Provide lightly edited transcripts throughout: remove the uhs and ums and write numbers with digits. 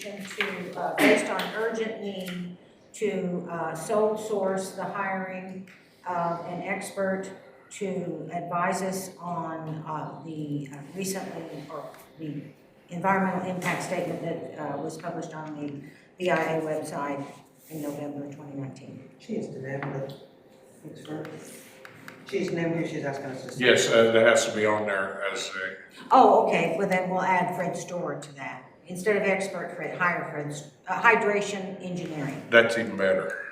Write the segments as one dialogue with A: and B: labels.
A: recommendation to, based on urgent need, to sole source the hiring of an expert to advise us on the environmental impact statement that was published on the BIA website in November 2019.
B: She is the name of the expert. She's named here, she's asking us to say.
C: Yes, that has to be on there as a,
A: Oh, okay, well then we'll add Fred Storer to that. Instead of expert, hire Fred, hydration engineering.
C: that's even better.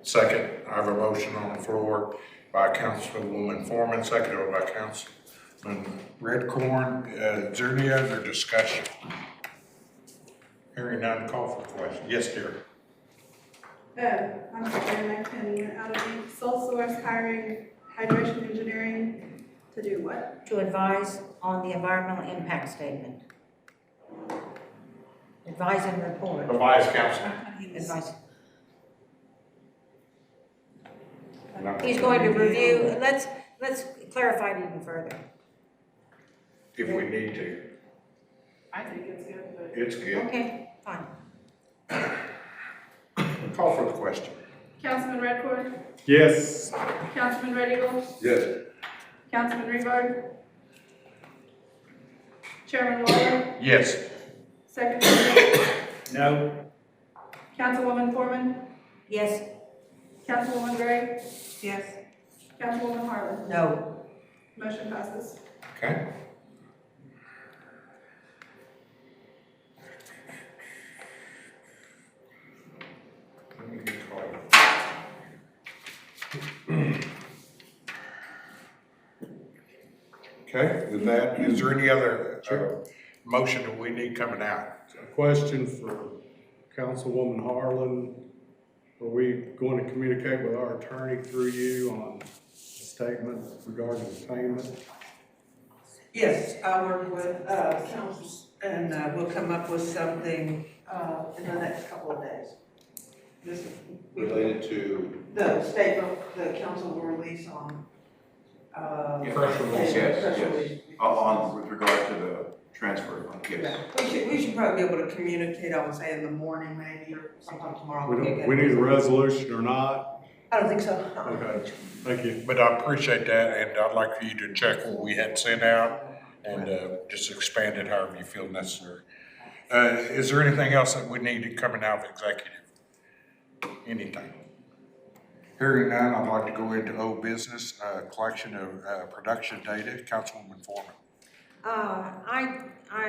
C: Second, I have a motion on the floor by Councilwoman Foreman, seconded by Councilman Redcorn. Is there any other discussion? Hearing none, call for the question. Yes, dear.
D: I'm sorry, my pen went out of me. Sole source hiring hydration engineering to do what?
A: To advise on the environmental impact statement. Advise and report.
C: Advise council.
A: Advise. He's going to review, let's clarify it even further.
C: If we need to.
D: I think it's good, but.
C: It's good.
A: Okay, fine.
C: Call for the question.
D: Councilman Redcorn?
E: Yes.
D: Councilman Red Eagle?
C: Yes.
D: Councilman Rebar? Chairman Waller?
C: Yes.
D: Secretary?
E: No.
D: Councilwoman Foreman?
A: Yes?
D: Councilwoman Gray?
B: Yes.
D: Councilwoman Harlan?
B: No.
D: Motion passes.
C: Okay. Let me get called. Okay, with that, is there any other motion that we need coming out?
E: A question for Councilwoman Harlan. Are we going to communicate with our attorney through you on a statement regarding payment?
B: Yes, I'll work with, council and, we'll come up with something, in the next couple of days. This,
F: Related to,
B: the statement the council will release on,
C: Press release,
B: press release.
F: on, with regard to the transfer fund, yes.
B: We should probably be able to communicate, I would say, in the morning maybe, or sometime tomorrow.
E: We need a resolution or not?
B: I don't think so.
E: Okay, thank you.
C: But I appreciate that, and I'd like for you to check what we had sent out and just expand it however you feel necessary. Is there anything else that we need coming out of executive? Anything? Hearing none, I'd like to go into old business, collection of production data. Councilwoman Foreman.
A: I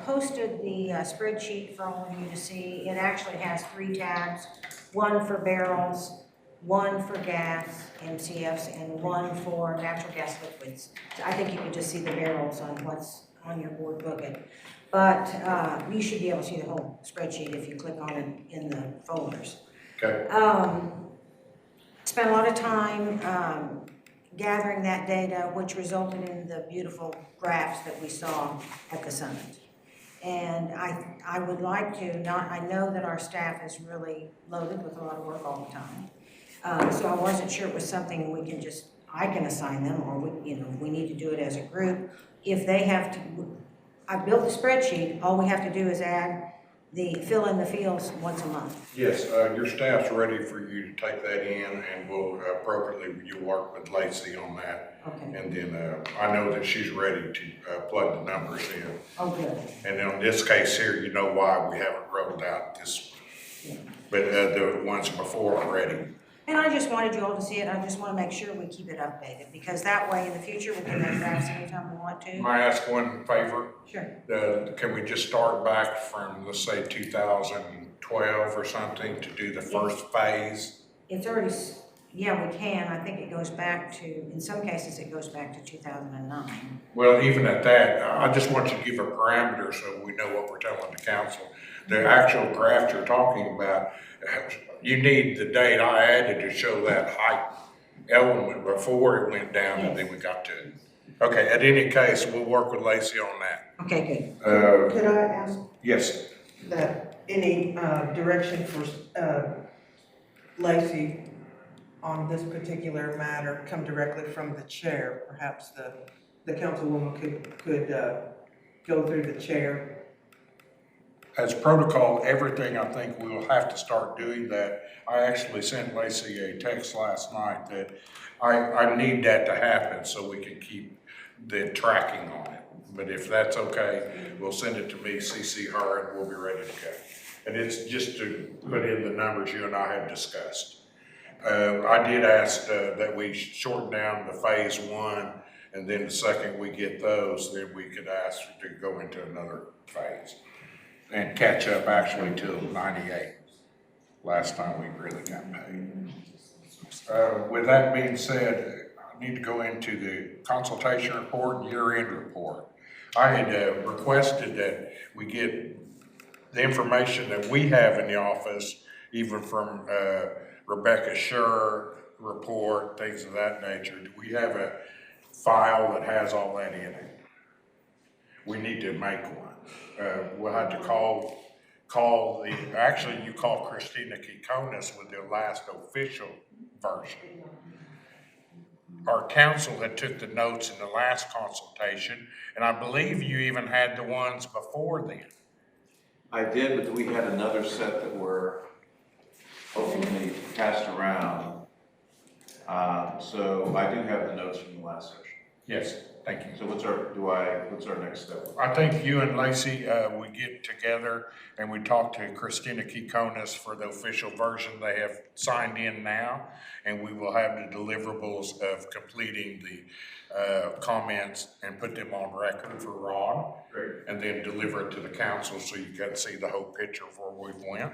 A: posted the spreadsheet for all of you to see. It actually has 3 tabs, one for barrels, one for gas, MCFs, and one for natural gas liquids. I think you can just see the barrels on what's on your board booklet. But you should be able to see the whole spreadsheet if you click on it in the folders.
C: Okay.
A: Spent a lot of time gathering that data, which resulted in the beautiful graphs that we saw at the summit. And I would like to, I know that our staff is really loaded with a lot of work all the time. So I wasn't sure it was something I can assign them, or we need to do it as a group. If they have to, I built the spreadsheet, all we have to do is fill in the fields once a month.
C: Yes, your staff's ready for you to take that in, and we'll appropriately, you work with Lacey on that.
A: Okay.
C: And then I know that she's ready to plug the numbers in.
A: Oh, good.
C: And in this case here, you know why we haven't rolled out this,
A: Yeah.
C: but the ones before are ready.
A: And I just wanted you all to see it. I just want to make sure we keep it updated, because that way in the future we can make drafts anytime we want to.
C: May I ask one favor?
A: Sure.
C: Can we just start back from, let's say, 2012 or something to do the first phase?
A: It's already, yeah, we can. I think it goes back to, in some cases, it goes back to 2009.
C: Well, even at that, I just want you to give a parameter so we know what we're telling the council. The actual graph you're talking about, you need the date I added to show that height element before it went down, and then we got to it. Okay, at any case, we'll work with Lacey on that.
A: Okay, good.
B: Could I ask
C: Yes.
B: that any direction for Lacey on this particular matter come directly from the chair? Perhaps the councilwoman could go through the chair
C: as protocol, everything, I think we'll have to start doing that. I actually sent Lacey a text last night that I need that to happen so we can keep the tracking on it. But if that's okay, we'll send it to me, CC her, and we'll be ready to go. And it's just to put in the numbers you and I have discussed. I did ask that we shorten down the phase 1, and then the second we get those, then we could ask to go into another phase and catch up actually till 98, last time we really got paid. With that being said, I need to go into the consultation report and year-end report. I had requested that we get the information that we have in the office, even from Rebecca Schur report, things of that nature. Do we have a file that has all that in it? We need to make one. We'll have to call the, actually you call Christina Kikonis with the last official version. Our council had took the notes in the last consultation, and I believe you even had the ones before then.
F: I did, but we had another set that were ultimately passed around. So I do have the notes from the last session.
C: Yes, thank you.
F: So what's our next step?
C: I think you and Lacey, we get together and we talk to Christina Kikonis for the official version they have signed in now. And we will have the deliverables of completing the comments and put them on record for Ron.
F: Great.
C: And then deliver it to the council so you can see the whole picture of where we went.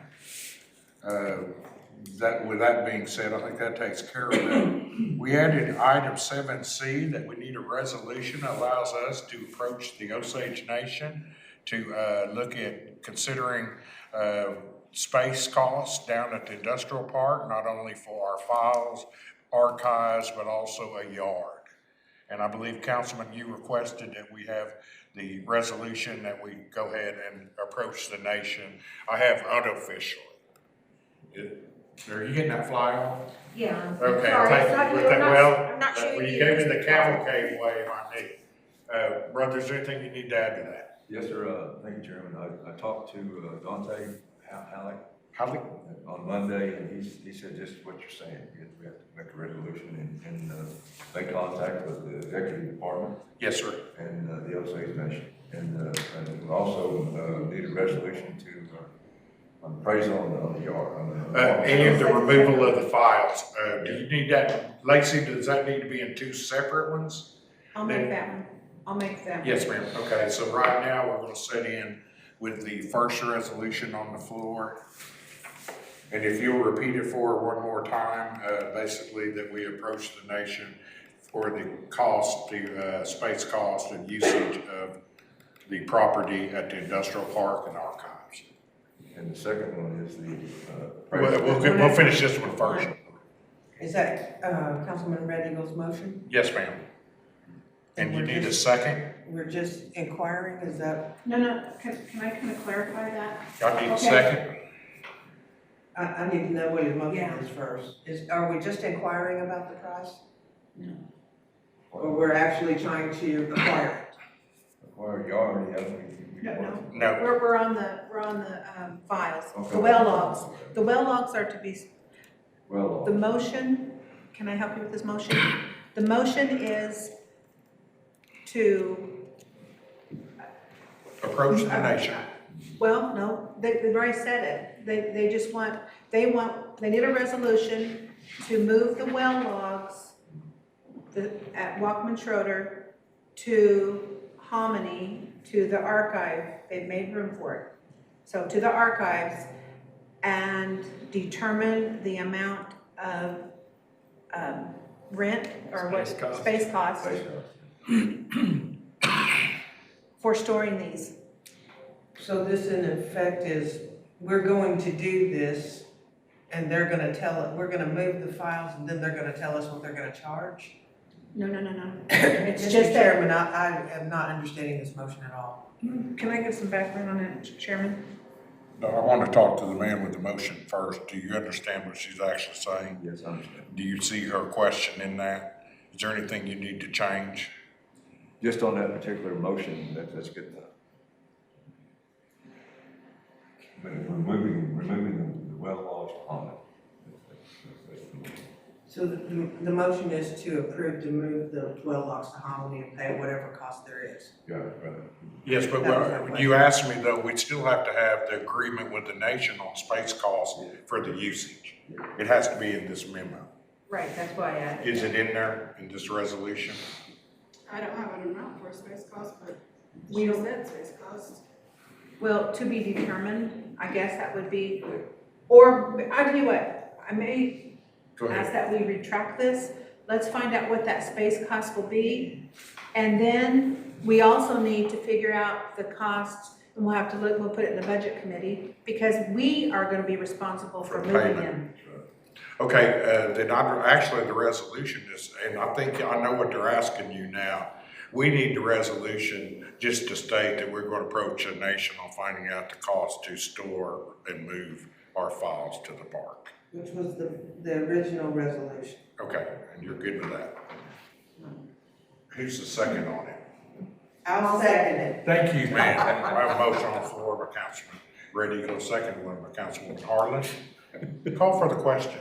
C: With that being said, I think that takes care of that. We added item 7C that we need a resolution that allows us to approach the Osage Nation to look at considering space costs down at the industrial park, not only for our files, archives, but also a yard. And I believe, Councilman, you requested that we have the resolution that we go ahead and approach the nation. I have unofficially. Are you getting that flyer?
A: Yeah.
C: Okay,
A: Sorry,
C: thank
A: it's not
C: you.
A: you. I'm not-
C: Well,
A: I'm not sure
C: when you
A: you-
C: gave me the cavalcade wave, I knew. Brother, is there anything you need to add to that?
G: Yes, sir. Thank you, Chairman. I talked to Dante Halleck
C: Holly?
G: on Monday, and he said just what you're saying. We have to make a resolution and make contact with the executive department
C: Yes, sir.
G: and the Osage Nation. And we also need a resolution to appraise on the yard.
C: And the removal of the files. Do you need that, Lacey, does that need to be in 2 separate ones?
D: I'll make that one. I'll make that one.
C: Yes, ma'am. Okay, so right now, we're gonna set in with the first resolution on the floor. And if you'll repeat it for her one more time, basically that we approach the nation for the cost, the space cost and usage of the property at the industrial park and archives.
G: And the second one is the.
C: We'll finish this one first.
B: Is that, Councilman Red Eagle's motion?
C: Yes, ma'am. And you need a second?
B: We're just inquiring, is that,
D: No, can I kind of clarify that?
C: I need a
D: Okay.
C: second.
B: I need to know what his motion
D: Yeah.
B: is first. Are we just inquiring about the price? No. Or we're actually trying to acquire it?
G: Acquire yard, yeah.
D: No.
C: No,
D: We're on the files,
G: Okay.
D: the well logs. The well logs are to be,
G: Well,
D: the motion, can I help you with this motion? The motion is to,
C: approach the nation.
D: well, no, they've already said it. They just want, they need a resolution to move the well logs at Walkman Schroeder to Hominy, to the archive. They've made room for it. So to the archives and determine the amount of rent or what, space cost for storing these.
B: So this in effect is, we're going to do this and they're gonna tell it, we're gonna move the files and then they're gonna tell us what they're gonna charge?
D: No. It's
B: Mr.
D: just that,
B: Chairman, I am not understanding this motion at all.
D: can I get some background on it, Chairman?
C: No, I want to talk to the man with the motion first. Do you understand what she's actually saying?
G: yes, I understand.
C: Do you see her question in that? Is there anything you need to change?
G: Just on that particular motion, that's good enough. But removing the well logs on it.
B: So the motion is to approve to move the well logs to Hominy and pay whatever cost there is.
G: Yeah, right.
C: Yes, but you asked me though, we'd still have to have the agreement with the nation on space costs for the usage. It has to be in this memo.
D: Right, that's why I added.
C: Is it in there in this resolution?
H: I don't have an amount for space cost, but
D: We
H: she
D: don't-
H: said space cost.
D: Well, to be determined, I guess that would be, or I tell you what, I may
C: Go
D: ask
C: ahead.
D: that we retract this. Let's find out what that space cost will be. And then we also need to figure out the cost, and we'll have to look, we'll put it in the budget committee, because we are gonna be responsible for moving
C: payment.
D: him.
C: Okay, then actually the resolution is, and I think I know what they're asking you now. We need the resolution just to state that we're gonna approach a nation on finding out the cost to store and move our files to the park.
B: Which was the original resolution.
C: Okay, and you're good with that? Who's the second on it?
B: I'll second it.
C: Thank you, ma'am. I have a motion on the floor by Councilman Reddy, go second one by Councilwoman Harlan. Call for the question.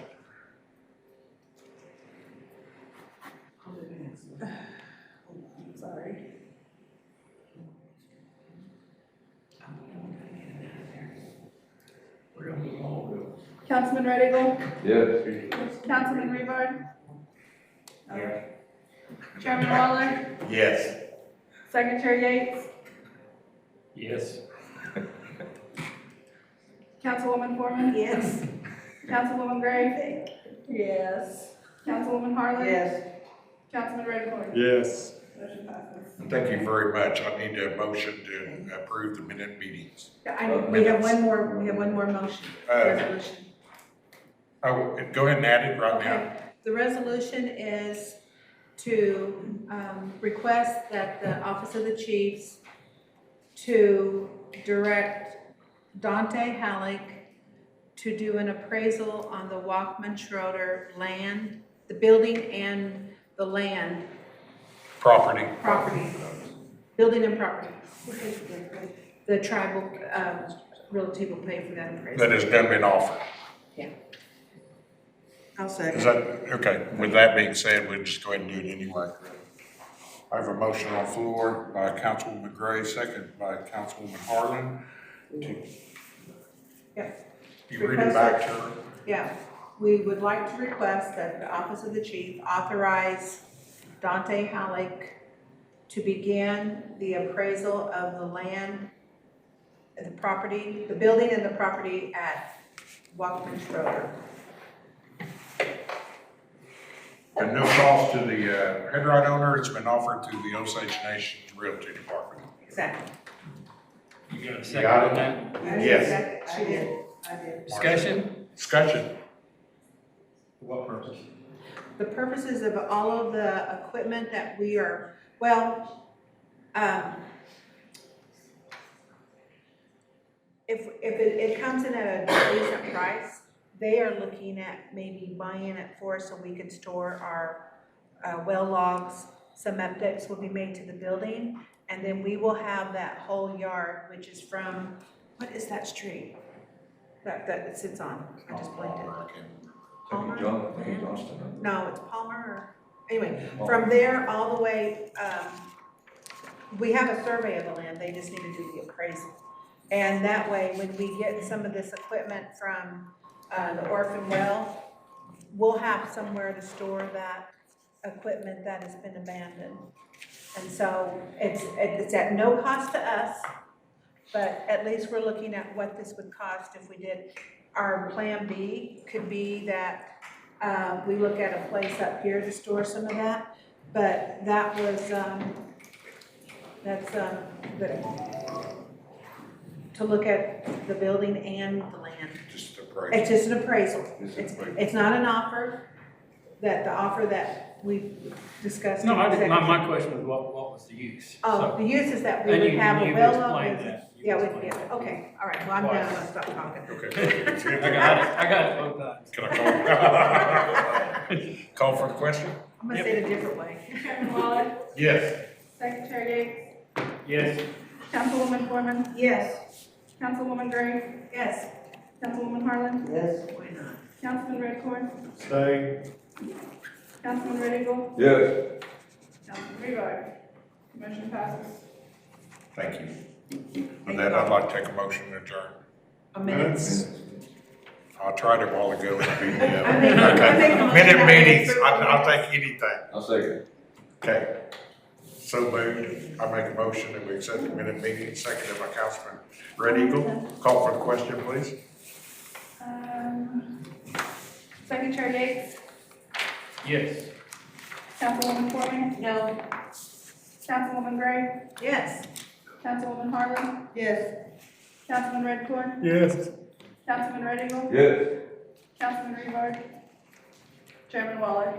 D: Sorry.
G: We're gonna move all of it.
H: Councilman Red Eagle,
G: Yes.
H: Councilman Rebar. Chairman Waller,
C: Yes.
H: Secretary Yates,
I: Yes.
H: Councilwoman Foreman,
D: Yes.
H: Councilwoman Gray. Yes. Councilwoman Harlan.
B: Yes.
H: Councilman Red Eagle.
E: Yes.
H: Motion passes.
C: Thank you very much. I need a motion to approve the minute meetings.
D: We have one more motion, resolution.
C: Oh, go ahead and add it right now.
D: Okay, the resolution is to request that the Office of the Chiefs to direct Dante Halleck to do an appraisal on the Walkman Schroeder land, the building and the land,
C: Property.
D: building and property. The tribal realty will pay for that appraisal.
C: That has been offered.
B: I'll second.
C: Is that, okay, with that being said, we'll just go ahead and do it anyway. I have a motion on the floor by Councilwoman Gray, second by Councilwoman Harlan.
D: Yeah.
C: You read it back to her?
D: Yeah, we would like to request that the Office of the Chief authorize Dante Halleck to begin the appraisal of the land, the property, the building and the property at Walkman Schroeder.
C: And no cost to the head right owner, it's been offered through the Osage Nation Realty Department.
D: Exactly.
I: You got a
C: You
I: second
C: got
I: on
C: it?
I: that?
C: Yes.
D: She did. I did.
I: Discussion?
C: Discussion.
I: For what purpose?
D: The purposes of all of the equipment that we are, well, if it comes in at a decent price, they are looking at maybe buying it for us so we can store our well logs. Some updates will be made to the building, and then we will have that whole yard, which is from, what is that street? That it sits on, I just blanked it. Palmer?
G: Johnston.
D: No, it's Palmer, or, anyway, from there all the way, we have a survey of the land, they just need to do the appraisal. And that way, when we get some of this equipment from, the orphan well, we'll have somewhere to store that equipment that has been abandoned. And so it's at no cost to us, but at least we're looking at what this would cost if we did. Our plan B could be that, we look at a place up here to store some of that, but that was, to look at the building and the land.
C: Just appraisal.
D: It's just an appraisal.
G: It's an appraisal.
D: It's not an offer, the offer that we discussed.
I: No,
D: in executive.
I: my question was what was the use?
D: Oh,
I: So-
D: the use is that we
I: And
D: would
I: you-
D: have a
I: you've
D: well
I: explained
D: of,
I: that. You've
D: yeah,
I: explained
D: yeah,
I: that.
D: okay, all right, well, I'm done, I'll stop talking.
C: Okay.
I: I got it both times.
C: Can I call? Call for the question?
D: I'm gonna say it a different way.
H: Chairman Waller,
C: Yes.
H: Secretary Yates,
I: Yes.
H: Councilwoman Foreman,
D: Yes.
H: Councilwoman Gray,
D: Yes.
H: Councilwoman Harlan,
A: Yes. Why not?
H: Councilman Redcorn,
E: Stay.
H: Councilman Red Eagle,
G: Yes.
H: Councilman Rebar. Motion passes.
C: Thank you. With that, I'd like to take a motion to adjourn.
A: A minute.
C: I tried it a while ago and beat me up.
D: I make a motion
C: Minute
D: that we
C: meetings,
D: approve
C: I'll take anything.
G: I'll second.
C: Okay. So moved. I make a motion that we accept the minute meeting, seconded by Councilman Red Eagle. Call for the question, please.
H: Secretary Yates,
I: Yes.
H: Councilwoman Foreman,
A: No.
H: Councilwoman Gray,
D: Yes.
H: Councilwoman Harlan,
D: Yes.
H: Councilman Redcorn,
E: Yes.
H: Councilman Red Eagle,
G: Yes.
H: Councilman Rebar, Chairman Waller.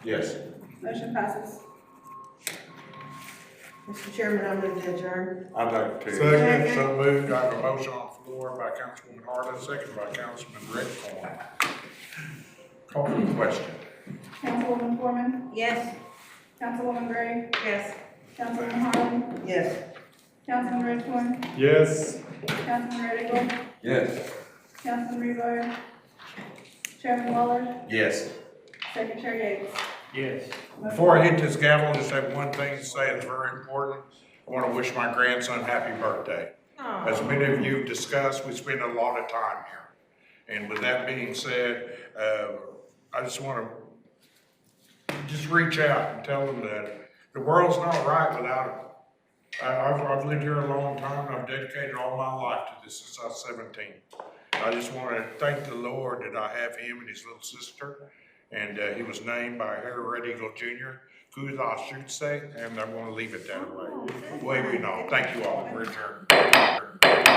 C: Yes.
H: Motion passes.
B: Mr. Chairman, I move to adjourn.
C: I'd like to.
E: Second.
C: So moved. I have a motion on the floor by Councilwoman Harlan, seconded by Councilman Redcorn. Call for the question.
H: Councilwoman Foreman,
A: Yes.
H: Councilwoman Gray,
D: Yes.
H: Councilwoman Harlan,
B: Yes.
H: Councilman Redcorn,
E: Yes.
H: Councilman Red Eagle,
G: Yes.
H: Councilman Rebar, Chairman Waller,
C: Yes.
H: Secretary Yates.
I: Yes.
C: Before I hit this gavel, I just have one thing to say that's very important. I want to wish my grandson happy birthday. As many of you have discussed, we spend a lot of time here. And with that being said, I just want to just reach out and tell them that the world's not right without him. I've lived here a long time, and I've dedicated all my life to this since I was 17. I just want to thank the Lord that I have him and his little sister. And he was named by Harry Red Eagle Jr., Good Osage, and I want to leave it that way. Way we know. Thank you all. We're adjourned.